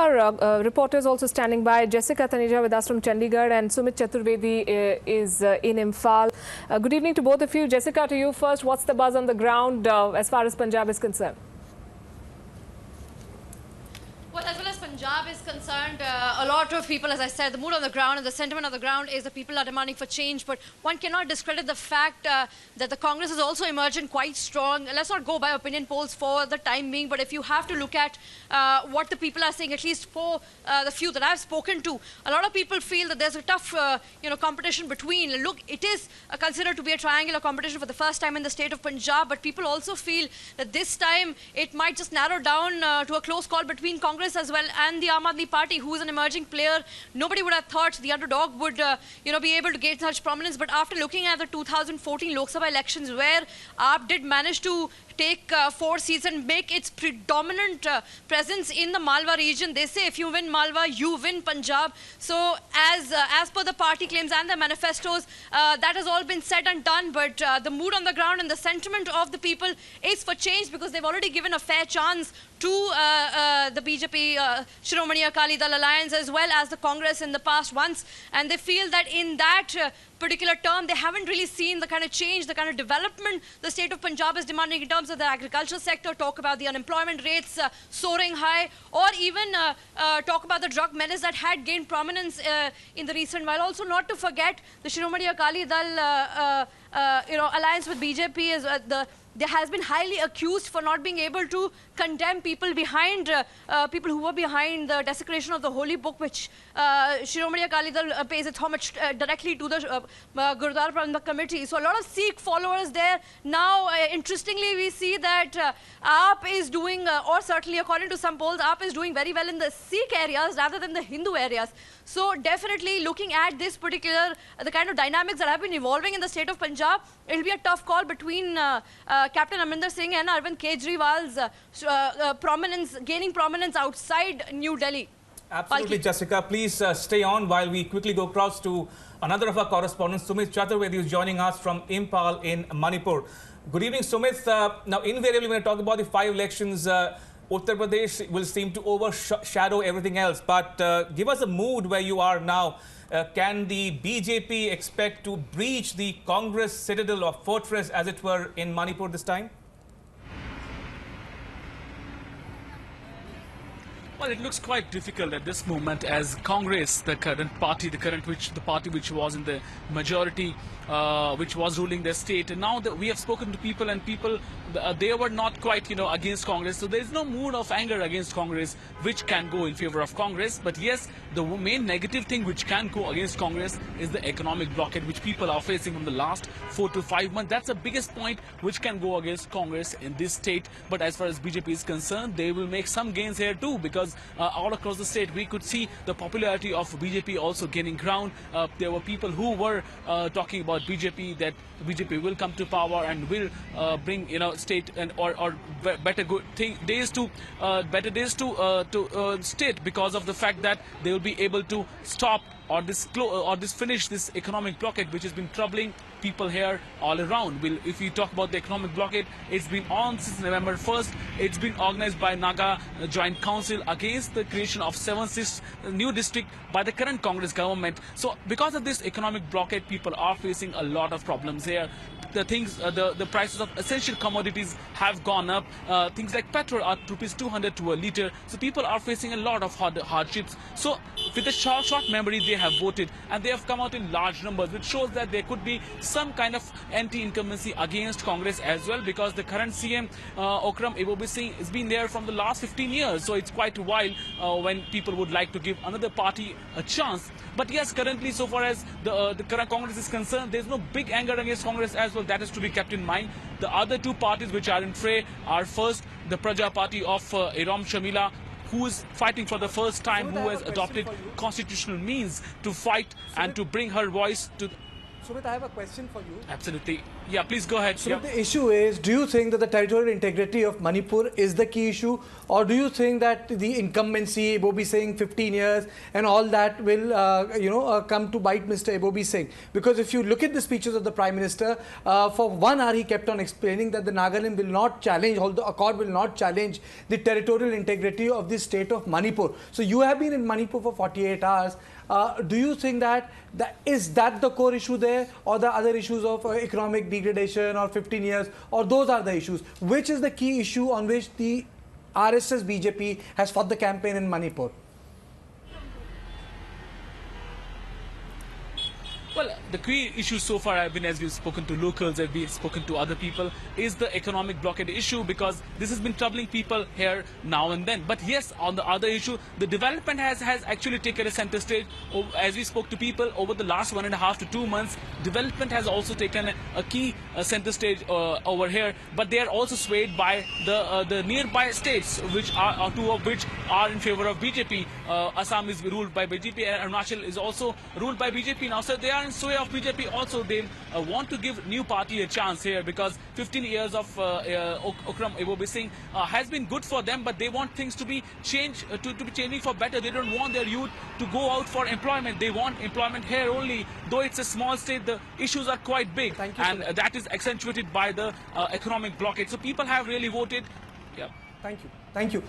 our reporters also standing by. Jessica Taneja with us from Chandigarh and Sumit Chaturvedi is in Imphal. Good evening to both of you. Jessica, to you first. What's the buzz on the ground as far as Punjab is concerned? Well, as well as Punjab is concerned, a lot of people, as I said, the mood on the ground and the sentiment on the ground is that people are demanding for change. But one cannot discredit the fact that the Congress is also emerging quite strong. Let's not go by opinion polls for the time being. But if you have to look at what the people are saying, at least for the few that I've spoken to, a lot of people feel that there's a tough, competition between. Look, it is considered to be a triangular competition for the first time in the state of Punjab. But people also feel that this time it might just narrow down to a close call between Congress as well and the Aam Aadmi Party, who is an emerging player. Nobody would have thought the underdog would, be able to gain such prominence. But after looking at the 2014 Lok Sabha elections, where AAP did manage to take 4 seats and make its predominant presence in the Malwa region. They say if you win Malwa, you win Punjab. So as per the party claims and the manifestos, that has all been said and done. But the mood on the ground and the sentiment of the people is for change, because they've already given a fair chance to the BJP, Shiromani Akali Dal alliance, as well as the Congress in the past once. And they feel that in that particular term, they haven't really seen the kind of change, the kind of development the state of Punjab is demanding in terms of the agricultural sector. Talk about the unemployment rates soaring high, or even talk about the drug menace that had gained prominence in the recent while. Also, not to forget the Shiromani Akali Dal alliance with BJP is there has been highly accused for not being able to condemn people behind people who were behind the desecration of the holy book, which Shiromani Akali Dal pays its homage directly to the Gurudwara Prabandhak Committee. So a lot of Sikh followers there. Now, interestingly, we see that AAP is doing, or certainly according to some polls, AAP is doing very well in the Sikh areas rather than the Hindu areas. So definitely looking at this particular, the kind of dynamics that have been evolving in the state of Punjab, it will be a tough call between Captain Amrinder Singh and Arvind Kejriwal's gaining prominence outside New Delhi. Absolutely, Jessica. Please stay on while we quickly go across to another of our correspondents. Sumit Chaturvedi is joining us from Imphal in Manipur. Good evening, Sumit. Now, invariably, when I talk about the 5 elections, Uttar Pradesh will seem to overshadow everything else. But give us a mood where you are now. Can the BJP expect to breach the Congress citadel or fortress, as it were, in Manipur this time? Well, it looks quite difficult at this moment, as Congress, the current party, the party which was in the majority, which was ruling the state, and now that we have spoken to people, and people, they were not quite, against Congress. So there is no mood of anger against Congress, which can go in favor of Congress. But yes, the main negative thing which can go against Congress is the economic blockade, which people are facing from the last 4 to 5 months. That's the biggest point which can go against Congress in this state. But as far as BJP is concerned, they will make some gains here too, because all across the state we could see the popularity of BJP also gaining ground. There were people who were talking about BJP, that BJP will come to power and will bring state and or better days to state, because of the fact that they will be able to stop or finish this economic blockade, which has been troubling people here all around. If you talk about the economic blockade, it's been on since November 1st. It's been organized by Naga Joint Council against the creation of 7 new districts by the current Congress government. So because of this economic blockade, people are facing a lot of problems here. The prices of essential commodities have gone up. Things like petrol are ₹200 to a litre. So people are facing a lot of hardships. So with a short memory, they have voted, and they have come out in large numbers, which shows that there could be some kind of anti-incumbency against Congress as well, because the current CM, Okram Ebobi Singh, has been there from the last 15 years. So it's quite a while when people would like to give another party a chance. But yes, currently, so far as the current Congress is concerned, there's no big anger against Congress as well. That is to be kept in mind. The other 2 parties which are in fray are, first, the Praja Party of Iram Shamila, who is fighting for the first time, who has adopted constitutional means to fight and to bring her voice to... Sumit, I have a question for you. Absolutely. Yeah, please go ahead. So Yeah. the issue is, do you think that the territorial integrity of Manipur is the key issue, or do you think that the incumbency, Ibobi Singh, 15 years, and all that will, come to bite Mr. Ibobi Singh? Because if you look at the speeches of the Prime Minister, for 1 hour he kept on explaining that the Nagaland will not challenge, or the accord will not challenge the territorial integrity of the state of Manipur. So you have been in Manipur for 48 hours. Do you think that is that the core issue there, or the other issues of economic degradation or 15 years, or those are the issues? Which is the key issue on which the RSS BJP has fought the campaign in Manipur? Well, the key issue so far have been, as we've spoken to locals, as we've spoken to other people, is the economic blockade issue, because this has been troubling people here now and then. But yes, on the other issue, the development has actually taken a center stage. As we spoke to people over the last 1.5 to 2 months, development has also taken a key center stage over here. But they are also swayed by the nearby states, which are two of which are in favor of BJP. Assam is ruled by BJP, and Arunachal is also ruled by BJP now. So they are in sway of BJP also. They want to give new party a chance here, because 15 years of Okram Ibobi Singh has been good for them, but they want things to be changed, to be changing for better. They don't want their youth to go out for employment. They want employment here only. Though it's a small state, the issues are quite big, and that is accentuated by the economic blockade. So people have really voted. Yeah. Thank you. Thank you.